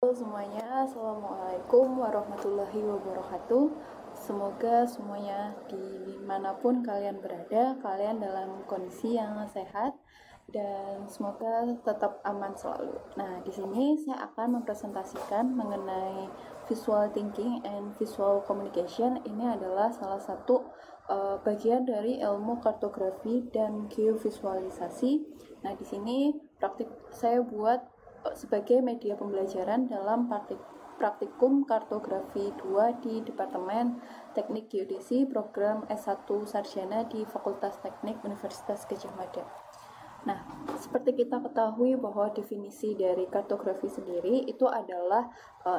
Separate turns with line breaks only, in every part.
Halo semuanya, Assalamualaikum warahmatullahi wabarakatuh. Semoga semuanya dimanapun kalian berada, kalian dalam kondisi yang sehat dan semoga tetap aman selalu. Nah, di sini saya akan mempresentasikan mengenai visual thinking and visual communication. Ini adalah salah satu bagian dari ilmu kartografi dan geovisualisasi. Nah, di sini saya buat sebagai media pembelajaran dalam praktikum kartografi 2 di Departemen Teknik Geodesi program S1 Sarjana di Fakultas Teknik Universitas Gadjah Mada. Nah, seperti kita ketahui bahwa definisi dari kartografi sendiri itu adalah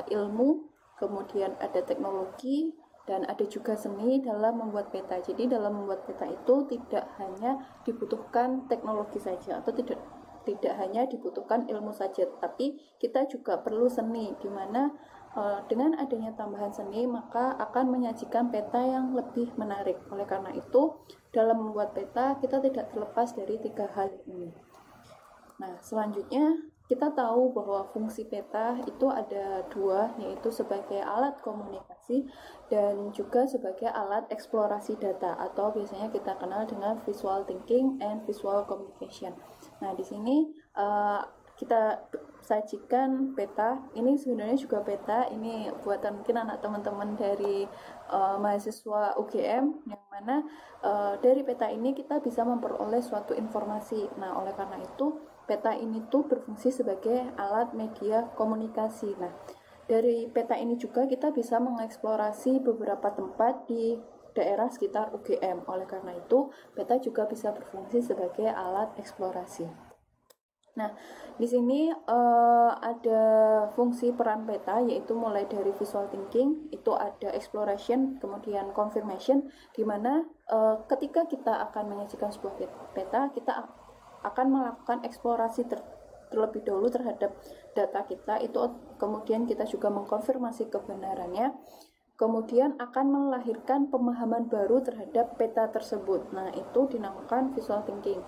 ilmu, kemudian ada teknologi, dan ada juga seni dalam membuat peta. Jadi dalam membuat peta itu tidak hanya dibutuhkan teknologi saja atau tidak hanya dibutuhkan ilmu saja, tapi kita juga perlu seni, di mana dengan adanya tambahan seni maka akan menyajikan peta yang lebih menarik. Oleh karena itu, dalam membuat peta kita tidak terlepas dari 3 hal ini. Nah, selanjutnya kita tahu bahwa fungsi peta itu ada 2, yaitu sebagai alat komunikasi dan juga sebagai alat eksplorasi data, atau biasanya kita kenal dengan visual thinking and visual communication. Nah, di sini kita sajikan peta. Ini sebenarnya juga peta, ini buatan mungkin anak teman-teman dari mahasiswa UGM, yang mana dari peta ini kita bisa memperoleh suatu informasi. Nah, oleh karena itu peta ini tuh berfungsi sebagai alat media komunikasi. Nah, dari peta ini juga kita bisa mengeksplorasi beberapa tempat di daerah sekitar UGM. Oleh karena itu, peta juga bisa berfungsi sebagai alat eksplorasi. Nah, di sini ada fungsi peran peta, yaitu mulai dari visual thinking, itu ada exploration, kemudian confirmation, di mana ketika kita akan menyajikan sebuah peta, kita akan melakukan eksplorasi terlebih dahulu terhadap data kita, itu kemudian kita juga mengkonfirmasi kebenarannya, kemudian akan melahirkan pemahaman baru terhadap peta tersebut. Nah, itu dinamakan visual thinking.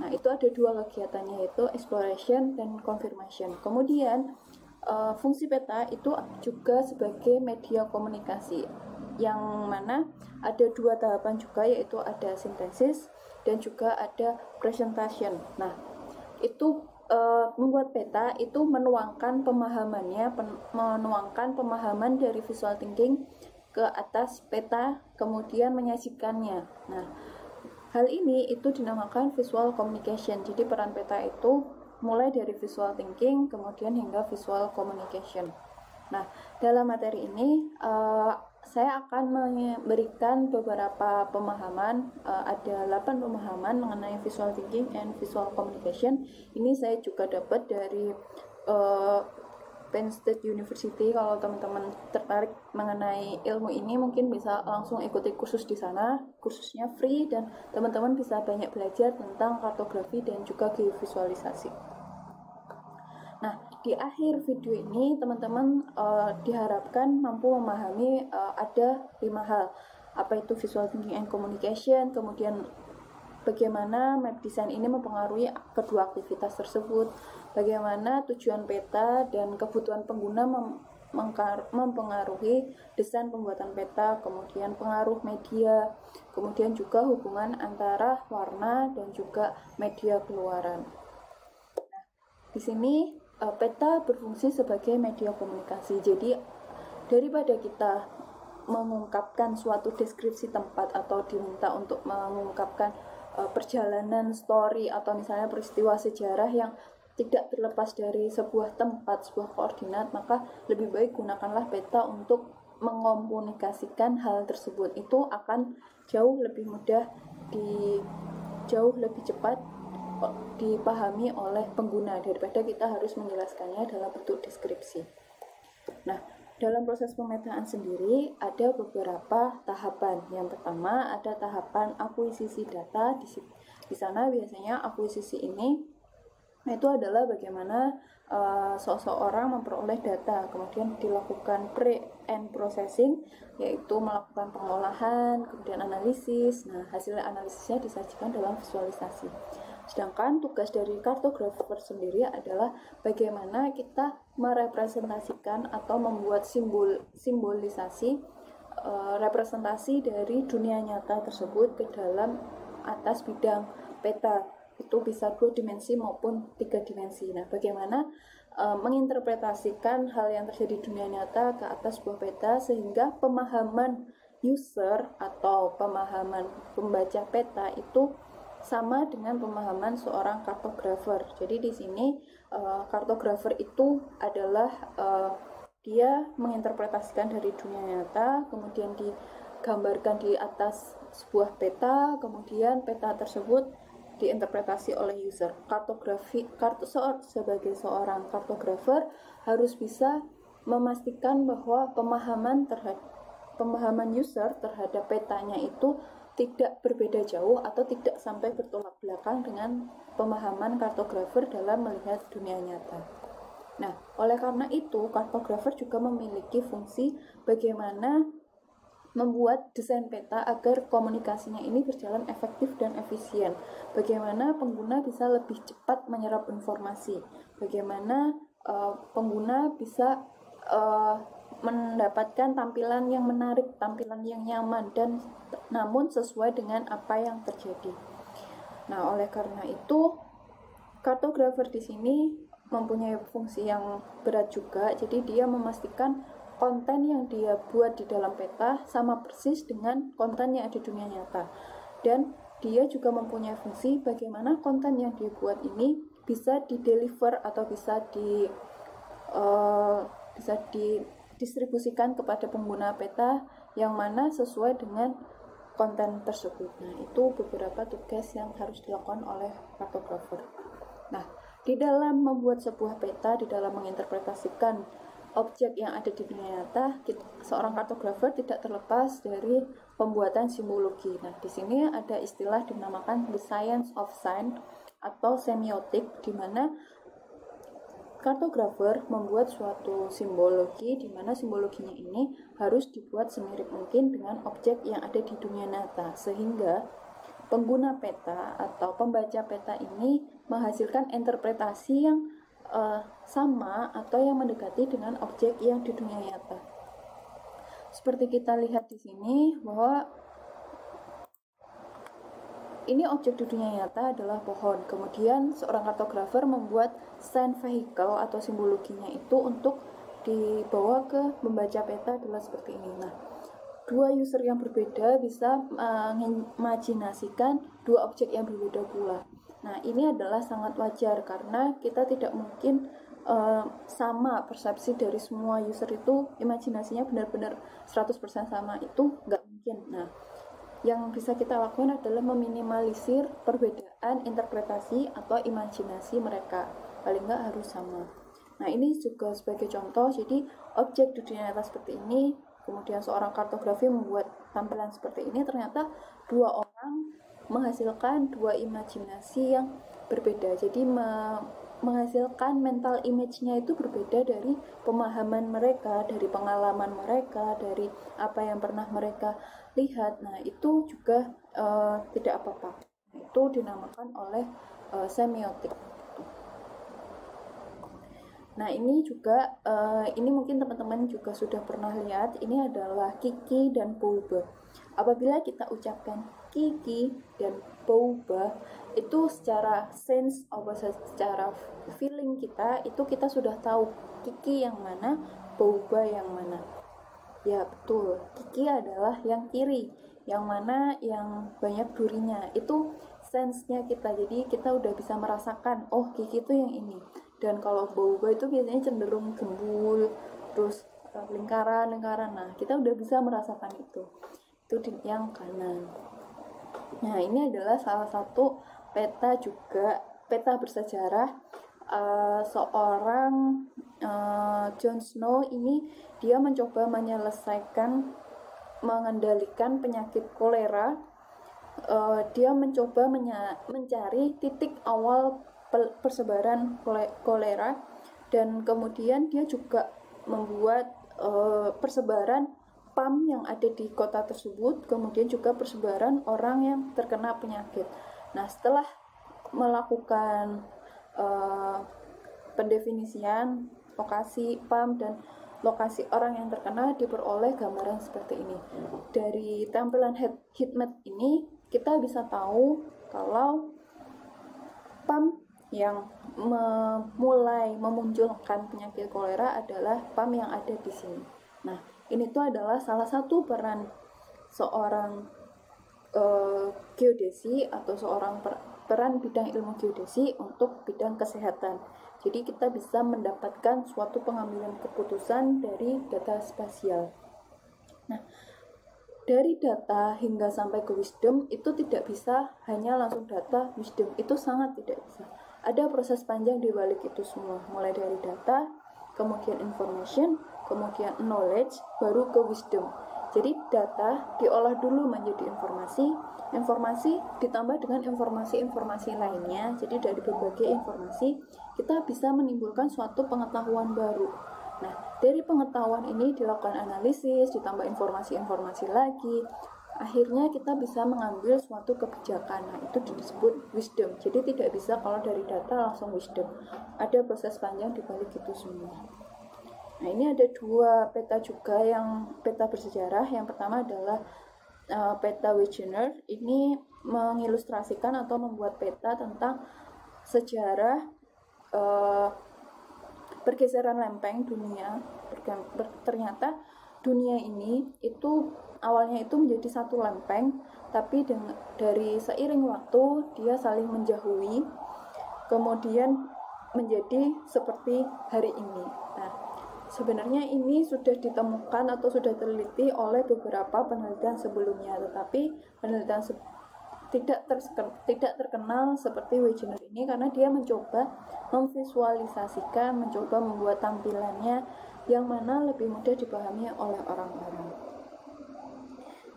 Nah, itu ada 2 kegiatannya, yaitu exploration dan confirmation. Kemudian fungsi peta itu juga sebagai media komunikasi, yang mana ada 2 tahapan juga, yaitu ada sintesis dan juga ada presentation. Nah, itu membuat peta itu menuangkan pemahaman dari visual thinking ke atas peta, kemudian menyajikannya. Nah, hal ini itu dinamakan visual communication. Jadi peran peta itu mulai dari visual thinking kemudian hingga visual communication. Nah, dalam materi ini saya akan memberikan beberapa pemahaman, ada 8 pemahaman mengenai visual thinking and visual communication. Ini saya juga dapat dari Penn State University. Kalau teman-teman tertarik mengenai ilmu ini, mungkin bisa langsung ikuti kursus di sana. Kursusnya free dan teman-teman bisa banyak belajar tentang kartografi dan juga geovisualisasi. Nah, di akhir video ini teman-teman diharapkan mampu memahami ada 5 hal. Apa itu visual thinking and communication, kemudian bagaimana map design ini mempengaruhi kedua aktivitas tersebut, bagaimana tujuan peta dan kebutuhan pengguna mempengaruhi desain pembuatan peta, kemudian pengaruh media, kemudian juga hubungan antara warna dan juga media keluaran. Nah, di sini peta berfungsi sebagai media komunikasi. Jadi daripada kita mengungkapkan suatu deskripsi tempat atau diminta untuk mengungkapkan perjalanan story atau misalnya peristiwa sejarah yang tidak terlepas dari sebuah tempat, sebuah koordinat, maka lebih baik gunakanlah peta untuk mengkomunikasikan hal tersebut. Itu akan jauh lebih mudah, jauh lebih cepat dipahami oleh pengguna daripada kita harus menjelaskannya dalam bentuk deskripsi. Nah, dalam proses pemetaan sendiri ada beberapa tahapan. Yang pertama ada tahapan akuisisi data. Di sana biasanya akuisisi ini itu adalah bagaimana seseorang memperoleh data, kemudian dilakukan pre and processing, yaitu melakukan pengolahan, kemudian analisis. Nah, hasil analisisnya disajikan dalam visualisasi. Sedangkan tugas dari kartografer sendiri adalah bagaimana kita merepresentasikan atau membuat simbolisasi representasi dari dunia nyata tersebut ke dalam atas bidang peta. Itu bisa 2 dimensi maupun 3 dimensi. Nah, bagaimana menginterpretasikan hal yang terjadi di dunia nyata ke atas sebuah peta sehingga pemahaman user atau pemahaman pembaca peta itu sama dengan pemahaman seorang kartografer. Jadi di sini kartografer itu adalah dia menginterpretasikan dari dunia nyata, kemudian digambarkan di atas sebuah peta, kemudian peta tersebut diinterpretasi oleh user. Sebagai seorang kartografer harus bisa memastikan bahwa pemahaman user terhadap petanya itu tidak berbeda jauh atau tidak sampai bertolak belakang dengan pemahaman kartografer dalam melihat dunia nyata. Nah, oleh karena itu, kartografer juga memiliki fungsi bagaimana membuat desain peta agar komunikasinya ini berjalan efektif dan efisien. Bagaimana pengguna bisa lebih cepat menyerap informasi. Bagaimana pengguna bisa mendapatkan tampilan yang menarik, tampilan yang nyaman, dan namun sesuai dengan apa yang terjadi. Nah, oleh karena itu, kartografer di sini mempunyai fungsi yang berat juga. Jadi dia memastikan konten yang dia buat di dalam peta sama persis dengan konten yang ada di dunia nyata. Dan dia juga mempunyai fungsi bagaimana konten yang dia buat ini bisa di-deliver atau bisa didistribusikan kepada pengguna peta yang mana sesuai dengan konten tersebut. Nah, itu beberapa tugas yang harus dilakukan oleh kartografer. Nah, di dalam membuat sebuah peta, di dalam menginterpretasikan objek yang ada di dunia nyata, seorang kartografer tidak terlepas dari pembuatan simbologi. Nah, di sini ada istilah dinamakan the science of sign atau semiotik, di mana kartografer membuat suatu simbologi di mana simbologinya ini harus dibuat semirip mungkin dengan objek yang ada di dunia nyata, sehingga pengguna peta atau pembaca peta ini menghasilkan interpretasi yang sama atau yang mendekati dengan objek yang di dunia nyata. Seperti kita lihat di sini bahwa ini objek di dunia nyata adalah pohon. Kemudian seorang kartografer membuat sign vehicle atau simbologinya itu untuk dibawa ke membaca peta adalah seperti ini. Nah, dua user yang berbeda bisa mengimajinasikan dua objek yang berbeda pula. Nah, ini adalah sangat wajar karena kita tidak mungkin sama persepsi dari semua user itu, imajinasinya benar-benar 100% sama, itu nggak mungkin. Nah, yang bisa kita lakukan adalah meminimalisir perbedaan interpretasi atau imajinasi mereka, paling nggak harus sama. Nah, ini juga sebagai contoh, jadi objek di dunia nyata seperti ini, kemudian seorang kartografi membuat tampilan seperti ini, ternyata dua orang menghasilkan dua imajinasi yang berbeda. Jadi menghasilkan mental image-nya itu berbeda dari pemahaman mereka, dari pengalaman mereka, dari apa yang pernah mereka lihat. Nah, itu juga tidak apa-apa. Itu dinamakan oleh semiotik. Nah, ini juga ini mungkin teman-teman juga sudah pernah lihat, ini adalah Kiki dan Pouba. Apabila kita ucapkan Kiki dan Pouba, itu secara sense atau secara feeling kita, itu kita sudah tahu Kiki yang mana, Pouba yang mana. Ya, betul. Kiki adalah yang kiri, yang mana yang banyak durinya. Itu sense-nya kita. Jadi kita udah bisa merasakan, oh Kiki itu yang ini. Dan kalau Pouba itu biasanya cenderung gembul, terus lingkaran-lingkaran. Nah, kita udah bisa merasakan itu. Itu di yang kanan. Nah, ini adalah salah satu peta juga, peta bersejarah seorang Jon Snow ini. Dia mencoba menyelesaikan, mengendalikan penyakit kolera. Dia mencoba mencari titik awal persebaran kolera, dan kemudian dia juga membuat persebaran PAM yang ada di kota tersebut, kemudian juga persebaran orang yang terkena penyakit. Nah, setelah melakukan pendefinisian lokasi PAM dan lokasi orang yang terkena diperoleh gambaran seperti ini. Dari tampilan heatmap ini kita bisa tahu kalau PAM yang mulai memunculkan penyakit kolera adalah PAM yang ada di sini. Nah, ini tuh adalah salah satu peran seorang geodesi atau seorang peran bidang ilmu geodesi untuk bidang kesehatan. Jadi kita bisa mendapatkan suatu pengambilan keputusan dari data spasial. Nah, dari data hingga sampai ke wisdom itu tidak bisa hanya langsung data wisdom, itu sangat tidak bisa. Ada proses panjang di balik itu semua, mulai dari data, kemudian information, kemudian knowledge, baru ke wisdom. Jadi data diolah dulu menjadi informasi, informasi ditambah dengan informasi-informasi lainnya. Jadi dari berbagai informasi kita bisa menimbulkan suatu pengetahuan baru. Nah, dari pengetahuan ini dilakukan analisis, ditambah informasi-informasi lagi. Akhirnya kita bisa mengambil suatu kebijakan. Nah, itu disebut wisdom. Jadi tidak bisa kalau dari data langsung wisdom. Ada proses panjang di balik itu semua. Nah, ini ada dua peta juga yang peta bersejarah. Yang pertama adalah peta Wegener. Ini mengilustrasikan atau membuat peta tentang sejarah pergeseran lempeng dunia. Ternyata dunia ini itu awalnya itu menjadi satu lempeng, tapi dari seiring waktu dia saling menjauhi, kemudian menjadi seperti hari ini. Nah, sebenarnya ini sudah ditemukan atau sudah teliti oleh beberapa penelitian sebelumnya, tetapi penelitian tidak terkenal seperti Wegener ini karena dia mencoba memvisualisasikan, mencoba membuat tampilannya yang mana lebih mudah dipahami oleh orang-orang.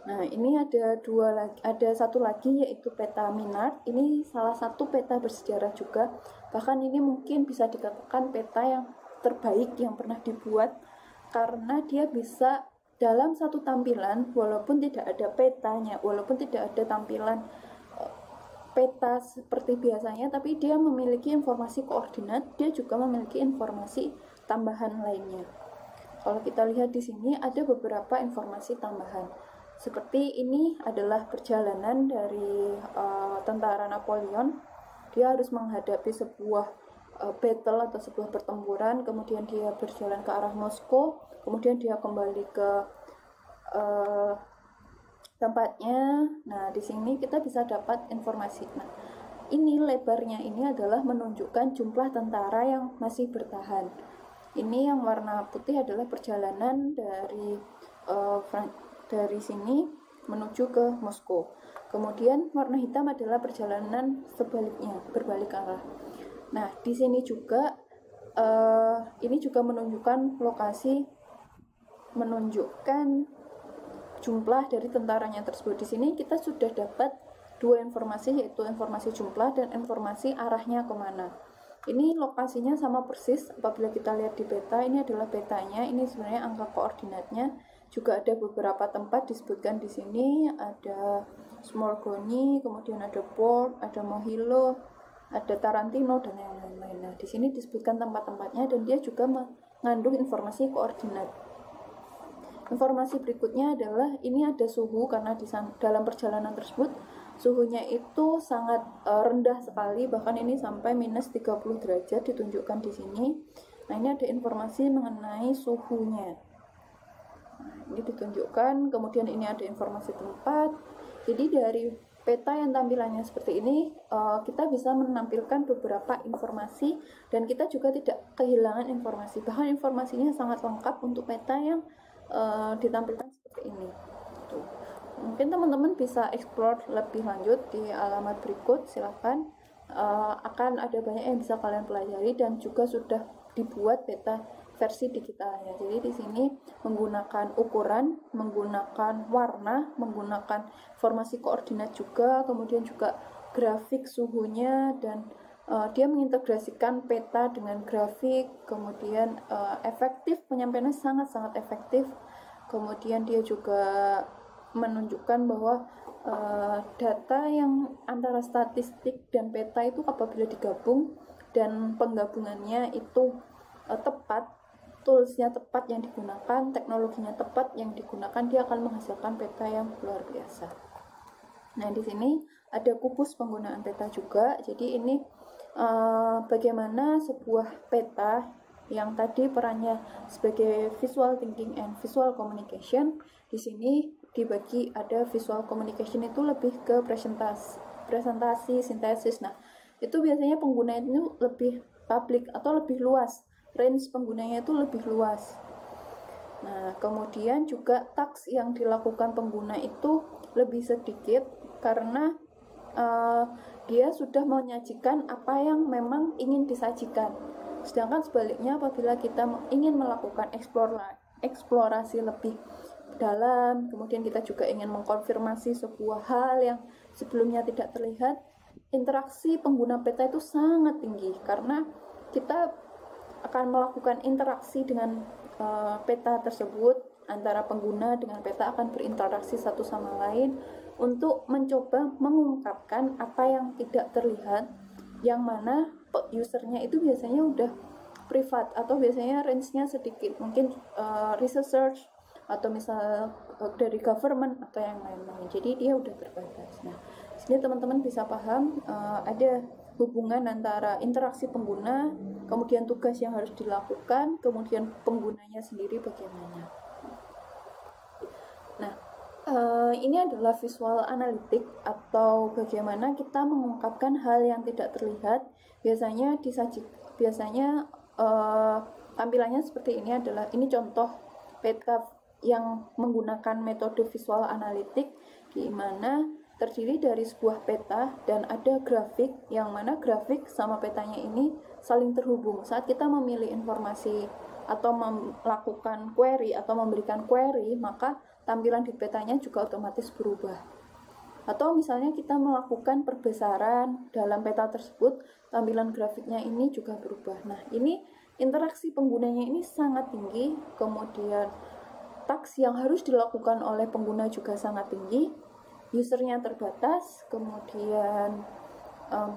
Nah, ini ada satu lagi yaitu peta Minard. Ini salah satu peta bersejarah juga. Bahkan ini mungkin bisa dikatakan peta yang terbaik yang pernah dibuat karena dia bisa dalam satu tampilan, walaupun tidak ada petanya, walaupun tidak ada tampilan peta seperti biasanya, tapi dia memiliki informasi koordinat, dia juga memiliki informasi tambahan lainnya. Kalau kita lihat di sini ada beberapa informasi tambahan. Seperti ini adalah perjalanan dari tentara Napoleon. Dia harus menghadapi sebuah battle atau sebuah pertempuran, kemudian dia berjalan ke arah Moskow, kemudian dia kembali ke tempatnya. Nah, di sini kita bisa dapat informasi. Nah, ini lebarnya ini adalah menunjukkan jumlah tentara yang masih bertahan. Ini yang warna putih adalah perjalanan dari sini menuju ke Moskow. Kemudian warna hitam adalah perjalanan sebaliknya, berbalik arah. Nah, di sini juga ini juga menunjukkan lokasi, menunjukkan jumlah dari tentaranya tersebut. Di sini kita sudah dapat dua informasi, yaitu informasi jumlah dan informasi arahnya kemana. Ini lokasinya sama persis apabila kita lihat di peta. Ini adalah petanya, ini sebenarnya angka koordinatnya. Juga ada beberapa tempat disebutkan di sini, ada Smorgoni, kemudian ada Port, ada Mohilo, ada Tarantino, dan yang lain-lain. Nah, di sini disebutkan tempat-tempatnya dan dia juga mengandung informasi koordinat. Informasi berikutnya adalah ini ada suhu, karena dalam perjalanan tersebut suhunya itu sangat rendah sekali, bahkan ini sampai minus 30 derajat ditunjukkan di sini. Nah, ini ada informasi mengenai suhunya. Nah, ini ditunjukkan, kemudian ini ada informasi tempat. Jadi dari peta yang tampilannya seperti ini, kita bisa menampilkan beberapa informasi dan kita juga tidak kehilangan informasi. Bahkan informasinya sangat lengkap untuk peta yang ditampilkan seperti ini. Tuh. Mungkin teman-teman bisa explore lebih lanjut di alamat berikut, silakan. Akan ada banyak yang bisa kalian pelajari dan juga sudah dibuat peta versi digitalnya. Jadi di sini menggunakan ukuran, menggunakan warna, menggunakan informasi koordinat juga, kemudian juga grafik suhunya, dan dia mengintegrasikan peta dengan grafik, kemudian efektif, penyampaiannya sangat-sangat efektif. Kemudian dia juga menunjukkan bahwa data yang antara statistik dan peta itu apabila digabung dan penggabungannya itu tepat, toolsnya tepat yang digunakan, teknologinya tepat yang digunakan, dia akan menghasilkan peta yang luar biasa. Nah, di sini ada kubus penggunaan peta juga. Jadi ini bagaimana sebuah peta yang tadi perannya sebagai visual thinking and visual communication, di sini dibagi ada visual communication itu lebih ke presentasi, sintesis. Nah, itu biasanya penggunanya itu lebih publik atau lebih luas, range penggunanya itu lebih luas. Nah, kemudian juga task yang dilakukan pengguna itu lebih sedikit karena dia sudah menyajikan apa yang memang ingin disajikan. Sedangkan sebaliknya apabila kita ingin melakukan eksplorasi lebih dalam, kemudian kita juga ingin mengkonfirmasi sebuah hal yang sebelumnya tidak terlihat, interaksi pengguna peta itu sangat tinggi karena kita akan melakukan interaksi dengan peta tersebut, antara pengguna dengan peta akan berinteraksi satu sama lain untuk mencoba mengungkapkan apa yang tidak terlihat, yang mana usernya itu biasanya udah privat atau biasanya range-nya sedikit, mungkin research atau misal dari government atau yang lain-lain, jadi dia udah terbatas. Nah, sini teman-teman bisa paham ada hubungan antara interaksi pengguna, kemudian tugas yang harus dilakukan, kemudian penggunanya sendiri bagaimana. Nah, ini adalah visual analitik atau bagaimana kita mengungkapkan hal yang tidak terlihat. Biasanya tampilannya seperti ini contoh peta yang menggunakan metode visual analitik, di mana terdiri dari sebuah peta dan ada grafik, yang mana grafik sama petanya ini saling terhubung. Saat kita memilih informasi atau melakukan query atau memberikan query, maka tampilan di petanya juga otomatis berubah. Atau misalnya kita melakukan perbesaran dalam peta tersebut, tampilan grafiknya ini juga berubah. Nah, ini interaksi penggunanya ini sangat tinggi, kemudian task yang harus dilakukan oleh pengguna juga sangat tinggi, usernya terbatas, kemudian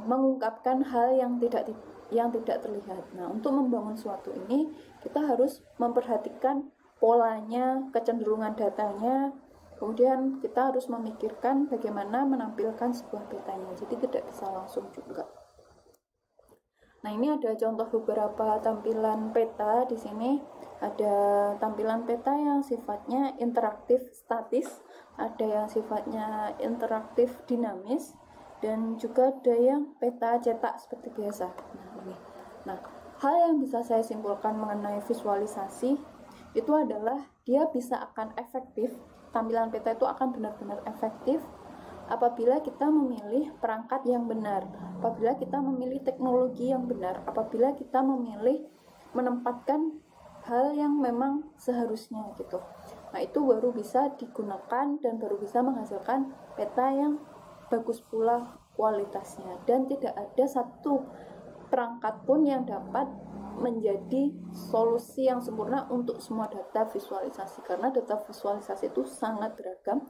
mengungkapkan hal yang tidak terlihat. Nah, untuk membangun suatu ini kita harus memperhatikan polanya, kecenderungan datanya, kemudian kita harus memikirkan bagaimana menampilkan sebuah petanya. Jadi tidak bisa langsung juga. Nah, ini ada contoh beberapa tampilan peta. Di sini ada tampilan peta yang sifatnya interaktif statis, ada yang sifatnya interaktif dinamis, dan juga ada yang peta cetak seperti biasa. Nah, hal yang bisa saya simpulkan mengenai visualisasi itu adalah dia bisa akan efektif, tampilan peta itu akan benar-benar efektif apabila kita memilih perangkat yang benar, apabila kita memilih teknologi yang benar, apabila kita memilih menempatkan hal yang memang seharusnya gitu. Nah, itu baru bisa digunakan dan baru bisa menghasilkan peta yang bagus pula kualitasnya, dan tidak ada satu perangkat pun yang dapat menjadi solusi yang sempurna untuk semua data visualisasi, karena data visualisasi itu sangat beragam,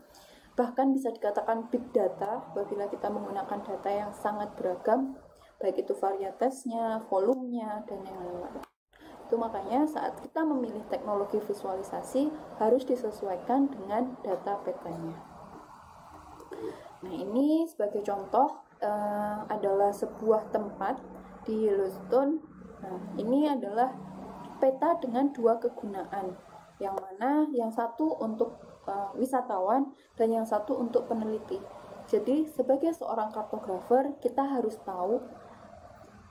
bahkan bisa dikatakan big data apabila kita menggunakan data yang sangat beragam, baik itu varietasnya, volumenya, dan yang lain-lain. Itu makanya saat kita memilih teknologi visualisasi harus disesuaikan dengan data petanya. Nah, ini sebagai contoh adalah sebuah tempat di Yellowstone. Nah, ini adalah peta dengan dua kegunaan, yang mana yang satu untuk wisatawan dan yang satu untuk peneliti. Jadi sebagai seorang kartografer, kita harus tahu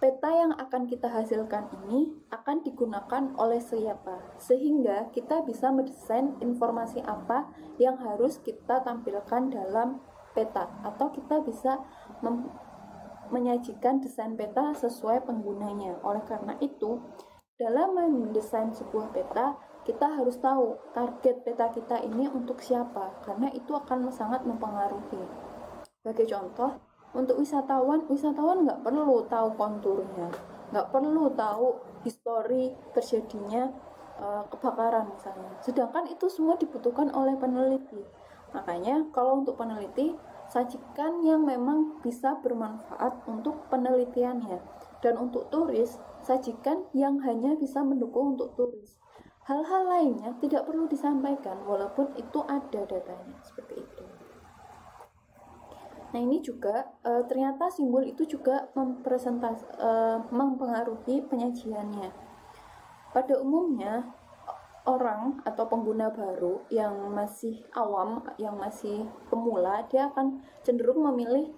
peta yang akan kita hasilkan ini akan digunakan oleh siapa, sehingga kita bisa mendesain informasi apa yang harus kita tampilkan dalam peta, atau kita bisa menyajikan desain peta sesuai penggunanya. Oleh karena itu, dalam mendesain sebuah peta, kita harus tahu target peta kita ini untuk siapa, karena itu akan sangat mempengaruhi. Sebagai contoh, untuk wisatawan nggak perlu tahu konturnya, nggak perlu tahu histori terjadinya kebakaran misalnya. Sedangkan itu semua dibutuhkan oleh peneliti. Makanya kalau untuk peneliti, sajikan yang memang bisa bermanfaat untuk penelitiannya. Dan untuk turis, sajikan yang hanya bisa mendukung untuk turis. Hal-hal lainnya tidak perlu disampaikan walaupun itu ada datanya, seperti itu. Nah, ini juga ternyata simbol itu juga mempengaruhi penyajiannya. Pada umumnya, orang atau pengguna baru yang masih awam, yang masih pemula, dia akan cenderung memilih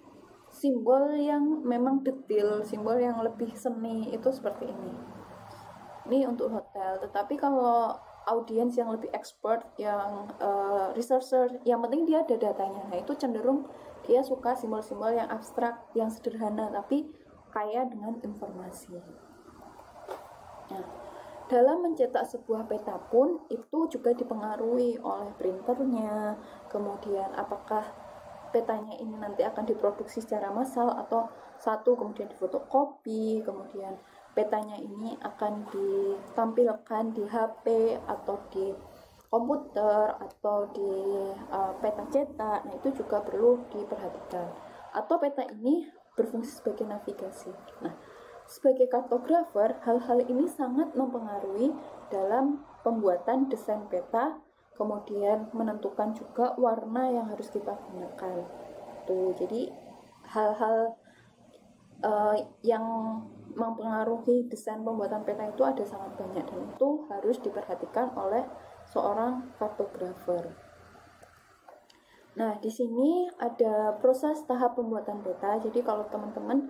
simbol yang memang detail, simbol yang lebih seni, itu seperti ini. Ini untuk hotel. Tetapi kalau audiens yang lebih expert, yang researcher, yang penting dia ada datanya, nah itu cenderung dia suka simbol-simbol yang abstrak, yang sederhana, tapi kaya dengan informasi. Nah, dalam mencetak sebuah peta pun itu juga dipengaruhi oleh printernya, kemudian apakah petanya ini nanti akan diproduksi secara massal atau satu kemudian difotokopi, kemudian petanya ini akan ditampilkan di HP atau di komputer atau di peta cetak. Nah, itu juga perlu diperhatikan. Atau peta ini berfungsi sebagai navigasi. Nah, sebagai kartografer, hal-hal ini sangat mempengaruhi dalam pembuatan desain peta, kemudian menentukan juga warna yang harus kita gunakan. Tuh, jadi hal-hal yang mempengaruhi desain pembuatan peta itu ada sangat banyak, dan itu harus diperhatikan oleh seorang kartografer. Nah, di sini ada proses tahap pembuatan peta. Jadi kalau teman-teman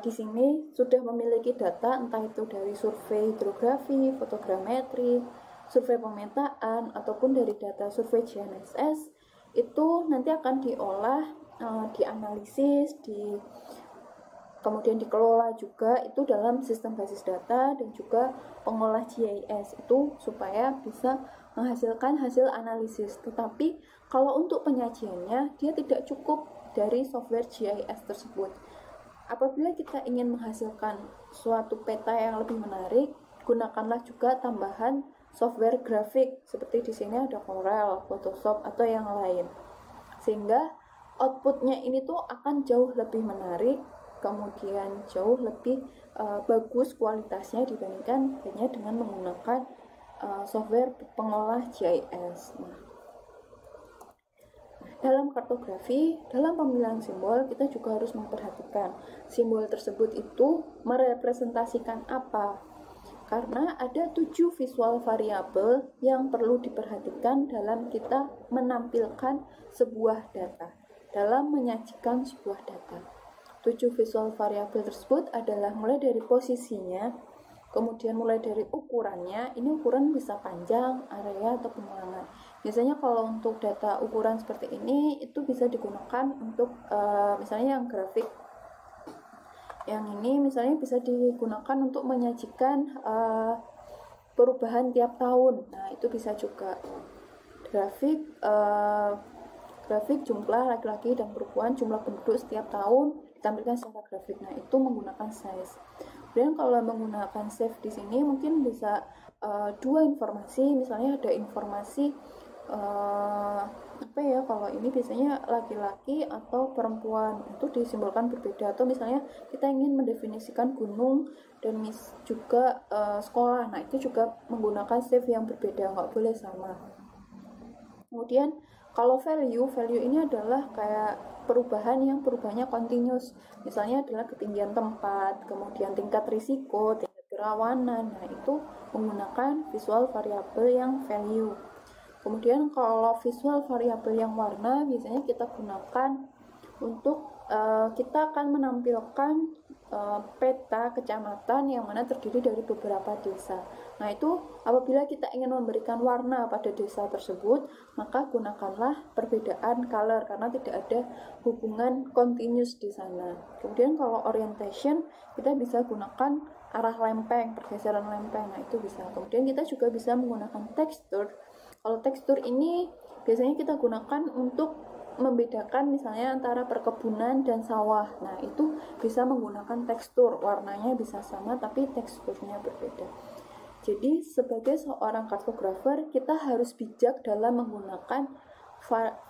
di sini sudah memiliki data, entah itu dari survei hidrografi, fotogrametri, survei pemetaan, ataupun dari data survei GNSS, itu nanti akan diolah, dianalisis, kemudian dikelola juga itu dalam sistem basis data dan juga pengolah GIS itu supaya bisa menghasilkan hasil analisis. Tetapi kalau untuk penyajiannya dia tidak cukup dari software GIS tersebut. Apabila kita ingin menghasilkan suatu peta yang lebih menarik, gunakanlah juga tambahan software grafik seperti di sini ada Corel, Photoshop atau yang lain. Sehingga outputnya ini tuh akan jauh lebih menarik, kemudian jauh lebih bagus kualitasnya dibandingkan hanya dengan menggunakan software pengolah GIS. Nah, dalam kartografi, dalam pemilihan simbol, kita juga harus memperhatikan simbol tersebut itu merepresentasikan apa. Karena ada 7 visual variabel yang perlu diperhatikan dalam kita menampilkan sebuah data, dalam menyajikan sebuah data. 7 visual variabel tersebut adalah mulai dari posisinya, kemudian mulai dari ukurannya. Ini ukuran bisa panjang, area, atau pengulangan. Biasanya kalau untuk data ukuran seperti ini itu bisa digunakan untuk misalnya yang grafik. Yang ini misalnya bisa digunakan untuk menyajikan perubahan tiap tahun. Nah, itu bisa juga grafik jumlah laki-laki dan perempuan, jumlah penduduk setiap tahun ditampilkan secara grafik. Nah, itu menggunakan size. Kemudian kalau menggunakan save di sini mungkin bisa dua informasi, misalnya ada informasi apa ya, kalau ini biasanya laki-laki atau perempuan itu disimbolkan berbeda, atau misalnya kita ingin mendefinisikan gunung dan juga sekolah, nah itu juga menggunakan save yang berbeda, nggak boleh sama. Kemudian kalau value ini adalah kayak perubahan yang perubahannya continuous, misalnya adalah ketinggian tempat, kemudian tingkat risiko, tingkat kerawanan, nah itu menggunakan visual variabel yang value. Kemudian kalau visual variabel yang warna biasanya kita gunakan untuk kita akan menampilkan peta kecamatan yang mana terdiri dari beberapa desa. Nah, itu apabila kita ingin memberikan warna pada desa tersebut, maka gunakanlah perbedaan color karena tidak ada hubungan continuous di sana. Kemudian kalau orientation, kita bisa gunakan arah lempeng, pergeseran lempeng. Nah, itu bisa. Kemudian kita juga bisa menggunakan tekstur. Kalau tekstur ini biasanya kita gunakan untuk membedakan misalnya antara perkebunan dan sawah. Nah, itu bisa menggunakan tekstur, warnanya bisa sama tapi teksturnya berbeda. Jadi sebagai seorang kartografer kita harus bijak dalam menggunakan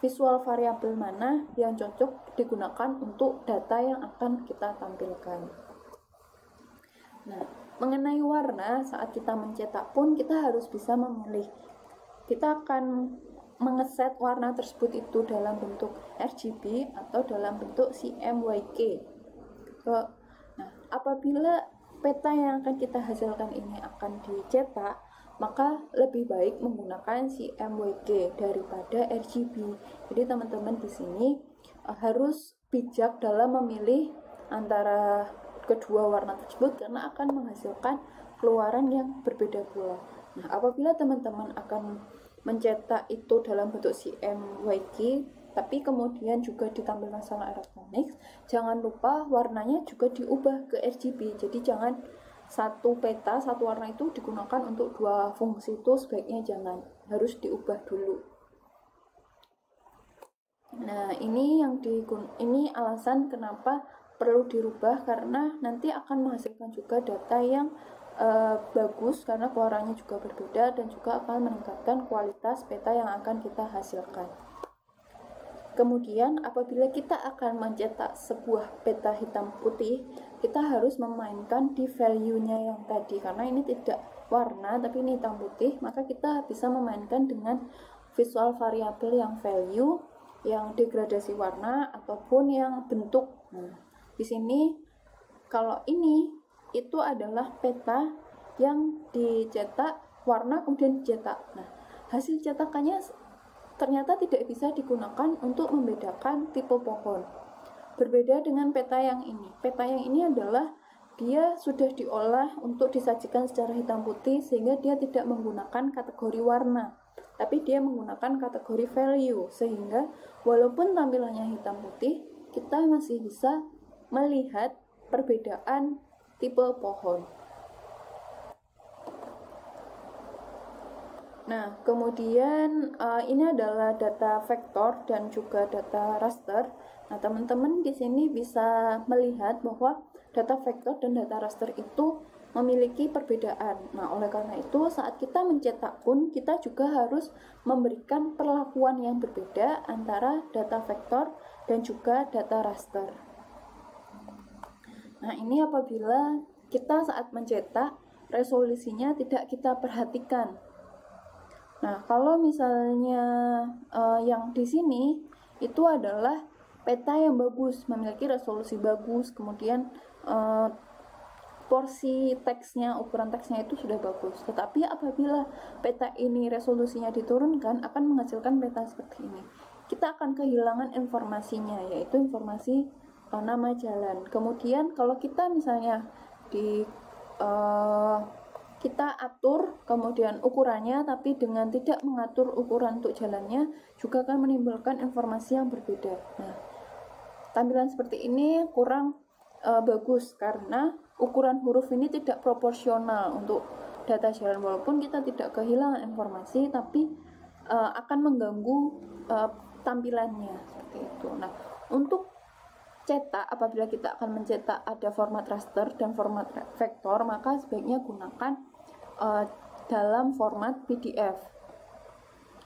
visual variabel mana yang cocok digunakan untuk data yang akan kita tampilkan. Nah, mengenai warna, saat kita mencetak pun kita harus bisa memilih. Kita akan mengeset warna tersebut itu dalam bentuk RGB atau dalam bentuk CMYK. Nah, apabila peta yang akan kita hasilkan ini akan dicetak, maka lebih baik menggunakan CMYK daripada RGB. Jadi teman-teman di sini harus bijak dalam memilih antara kedua warna tersebut karena akan menghasilkan keluaran yang berbeda pula. Nah, apabila teman-teman akan mencetak itu dalam bentuk CMYK tapi kemudian juga ditampilkan secara elektronik, jangan lupa warnanya juga diubah ke RGB. Jadi jangan satu peta, satu warna itu digunakan untuk dua fungsi, itu sebaiknya jangan, harus diubah dulu. Nah, ini alasan kenapa perlu dirubah, karena nanti akan menghasilkan juga data yang bagus karena keluarannya juga berbeda dan juga akan meningkatkan kualitas peta yang akan kita hasilkan. Kemudian apabila kita akan mencetak sebuah peta hitam putih, kita harus memainkan di value-nya yang tadi, karena ini tidak warna tapi ini hitam putih, maka kita bisa memainkan dengan visual variabel yang value, yang degradasi warna ataupun yang bentuk. Nah, di sini kalau ini itu adalah peta yang dicetak warna kemudian dicetak. Nah, hasil cetakannya ternyata tidak bisa digunakan untuk membedakan tipe pohon. Berbeda dengan peta yang ini. Peta yang ini adalah dia sudah diolah untuk disajikan secara hitam putih sehingga dia tidak menggunakan kategori warna, tapi dia menggunakan kategori value, sehingga walaupun tampilannya hitam putih, kita masih bisa melihat perbedaan tipe pohon. Nah, kemudian ini adalah data vektor dan juga data raster. Nah, teman-teman di sini bisa melihat bahwa data vektor dan data raster itu memiliki perbedaan. Nah, oleh karena itu saat kita mencetak pun kita juga harus memberikan perlakuan yang berbeda antara data vektor dan juga data raster. Nah, ini apabila kita saat mencetak resolusinya tidak kita perhatikan. Nah, kalau misalnya yang di sini itu adalah peta yang bagus, memiliki resolusi bagus, kemudian porsi teksnya, ukuran teksnya itu sudah bagus. Tetapi apabila peta ini resolusinya diturunkan, akan menghasilkan peta seperti ini. Kita akan kehilangan informasinya, yaitu informasi nama jalan. Kemudian kalau kita misalnya kita atur kemudian ukurannya, tapi dengan tidak mengatur ukuran untuk jalannya, juga akan menimbulkan informasi yang berbeda. Nah, tampilan seperti ini kurang bagus karena ukuran huruf ini tidak proporsional untuk data jalan. Walaupun kita tidak kehilangan informasi, tapi akan mengganggu tampilannya seperti itu. Nah, untuk cetak, apabila kita akan mencetak ada format raster dan format vektor, maka sebaiknya gunakan dalam format PDF.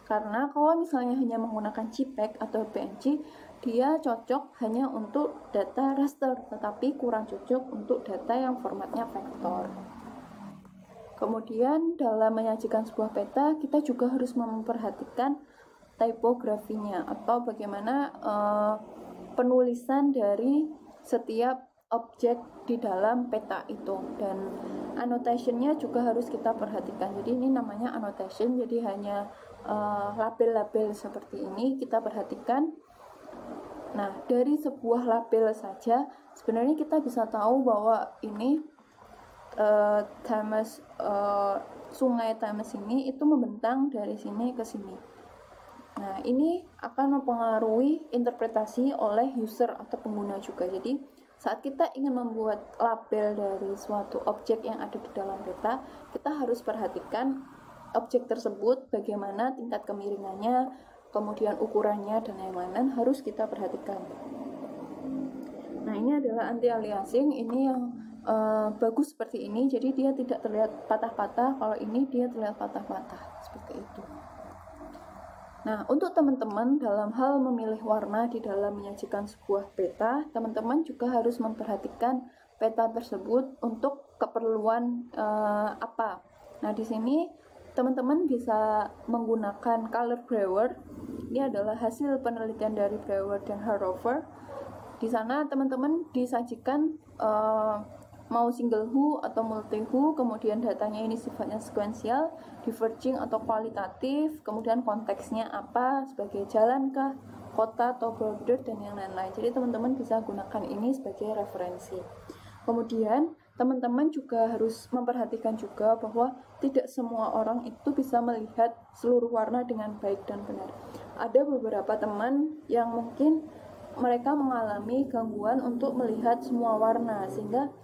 Karena kalau misalnya hanya menggunakan JPEG atau PNG, dia cocok hanya untuk data raster, tetapi kurang cocok untuk data yang formatnya vektor. Kemudian dalam menyajikan sebuah peta, kita juga harus memperhatikan tipografinya atau bagaimana penulisan dari setiap objek di dalam peta itu, dan annotation-nya juga harus kita perhatikan. Jadi ini namanya annotation, jadi hanya label-label seperti ini kita perhatikan. Nah, dari sebuah label saja sebenarnya kita bisa tahu bahwa ini sungai Thames ini itu membentang dari sini ke sini. Nah, ini akan mempengaruhi interpretasi oleh user atau pengguna juga. Jadi, saat kita ingin membuat label dari suatu objek yang ada di dalam peta, kita harus perhatikan objek tersebut, bagaimana tingkat kemiringannya, kemudian ukurannya, dan lain-lain harus kita perhatikan. Nah, ini adalah anti-aliasing. Ini yang bagus seperti ini, jadi dia tidak terlihat patah-patah. Kalau ini dia terlihat patah-patah, seperti itu. Nah, untuk teman-teman dalam hal memilih warna di dalam menyajikan sebuah peta, teman-teman juga harus memperhatikan peta tersebut untuk keperluan apa. Nah, di sini teman-teman bisa menggunakan color Brewer. Ini adalah hasil penelitian dari Brewer dan Harover. Di sana teman-teman disajikan mau single who atau multi who, kemudian datanya ini sifatnya sekuensial, diverging atau kualitatif, kemudian konteksnya apa, sebagai jalan kah, kota atau border, dan yang lain-lain. Jadi teman-teman bisa gunakan ini sebagai referensi. Kemudian teman-teman juga harus memperhatikan juga bahwa tidak semua orang itu bisa melihat seluruh warna dengan baik dan benar. Ada beberapa teman yang mungkin mereka mengalami gangguan untuk melihat semua warna, sehingga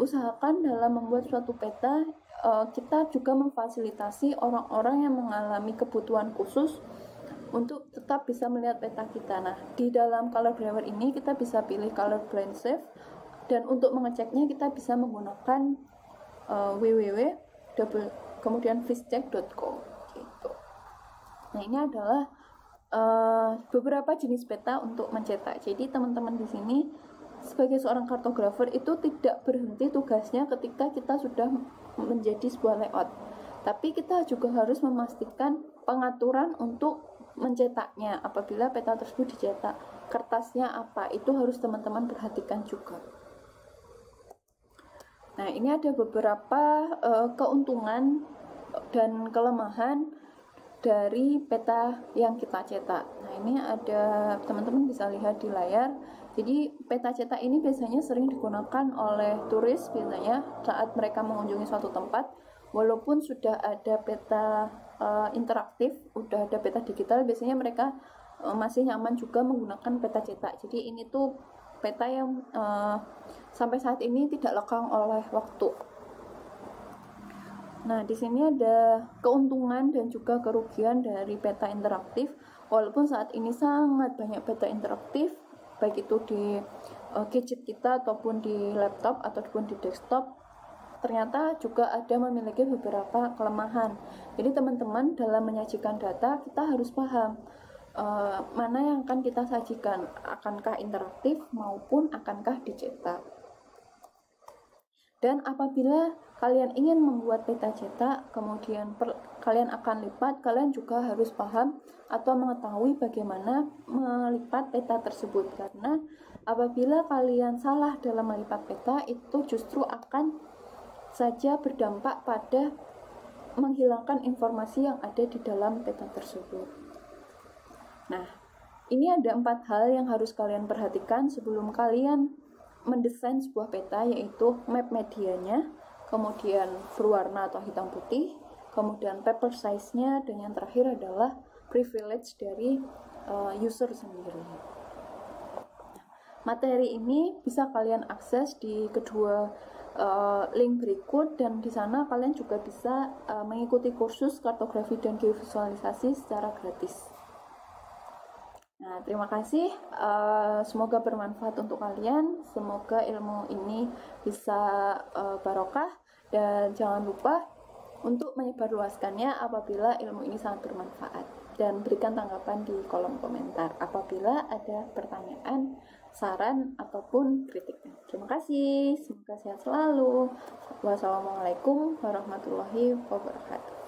usahakan dalam membuat suatu peta kita juga memfasilitasi orang-orang yang mengalami kebutuhan khusus untuk tetap bisa melihat peta kita. Nah, di dalam color Brewer ini kita bisa pilih color blend safe, dan untuk mengeceknya kita bisa menggunakan www kemudian fishcheck.co gitu. Nah, ini adalah beberapa jenis peta untuk mencetak. Jadi teman-teman di sini sebagai seorang kartografer itu tidak berhenti tugasnya ketika kita sudah menjadi sebuah layout, tapi kita juga harus memastikan pengaturan untuk mencetaknya. Apabila peta tersebut dicetak, kertasnya apa, itu harus teman-teman perhatikan juga. Nah, ini ada beberapa keuntungan dan kelemahan dari peta yang kita cetak. Nah, ini ada, teman-teman bisa lihat di layar. Jadi peta cetak ini biasanya sering digunakan oleh turis biasanya saat mereka mengunjungi suatu tempat. Walaupun sudah ada peta interaktif, udah ada peta digital, biasanya mereka masih nyaman juga menggunakan peta cetak. Jadi ini tuh peta yang sampai saat ini tidak lekang oleh waktu. Nah, di sini ada keuntungan dan juga kerugian dari peta interaktif. Walaupun saat ini sangat banyak peta interaktif, baik itu di gadget kita ataupun di laptop ataupun di desktop, ternyata juga ada memiliki beberapa kelemahan. Jadi teman-teman dalam menyajikan data kita harus paham mana yang akan kita sajikan, akankah interaktif maupun akankah dicetak. Dan apabila kalian ingin membuat peta cetak, kemudian kalian akan lipat, kalian juga harus paham atau mengetahui bagaimana melipat peta tersebut. Karena apabila kalian salah dalam melipat peta, itu justru akan saja berdampak pada menghilangkan informasi yang ada di dalam peta tersebut. Nah, ini ada 4 hal yang harus kalian perhatikan sebelum kalian mendesain sebuah peta, yaitu map medianya, kemudian berwarna atau hitam putih, kemudian paper size-nya, dan yang terakhir adalah privilege dari user sendiri. Materi ini bisa kalian akses di kedua link berikut, dan di sana kalian juga bisa mengikuti kursus kartografi dan geovisualisasi secara gratis. Nah, terima kasih. Semoga bermanfaat untuk kalian. Semoga ilmu ini bisa barokah, dan jangan lupa untuk menyebarluaskannya apabila ilmu ini sangat bermanfaat, dan berikan tanggapan di kolom komentar apabila ada pertanyaan, saran, ataupun kritiknya. Terima kasih. Semoga sehat selalu. Wassalamualaikum warahmatullahi wabarakatuh.